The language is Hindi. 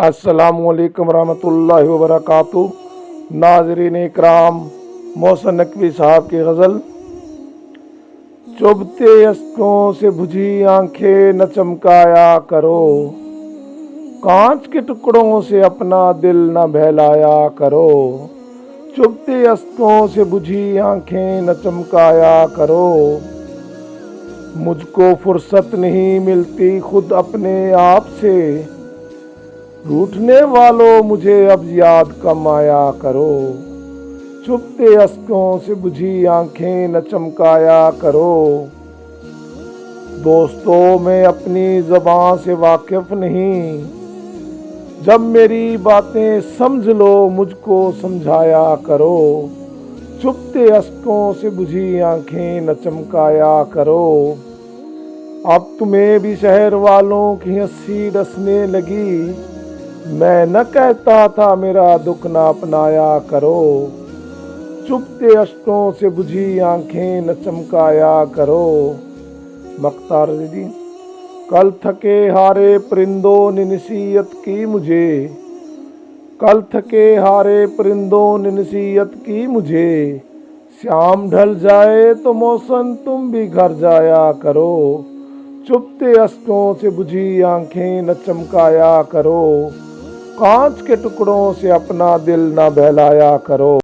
अस्सलामुअलैकुम रहमतुल्लाहि व बरकातुहू। नाज़रीन इकराम, मोहसिन नकवी साहब की गज़ल। चुभते अश्कों से बुझी आंखें न चमकाया करो, कांच के टुकड़ों से अपना दिल न बहलाया करो। चुभते अश्कों से बुझी आंखें न चमकाया करो, मुझको फुर्सत नहीं मिलती खुद अपने आप से, रूठने वालों मुझे अब याद कम आया करो। चुभते अश्कों से बुझी आंखें न चमकाया करो। दोस्तों, मैं अपनी ज़बान से वाकिफ नहीं, जब मेरी बातें समझ लो मुझको समझाया करो। चुभते अश्कों से बुझी आंखें न चमकाया करो। अब तुम्हें भी शहर वालों की हंसी डसने लगी, मैं न कहता था मेरा दुख ना अपनाया करो। चुभते अश्कों से बुझी आंखें न चमकाया करो। मख्तार जी। कल थके हारे परिंदों ने नसीहत की मुझे, कल थके हारे परिंदों ने नसीहत की मुझे, शाम ढल जाए तो मौसम तुम भी घर जाया करो। चुभते अश्कों से बुझी आंखें न चमकाया करो, कांच के टुकड़ों से अपना दिल न बहलाया करो।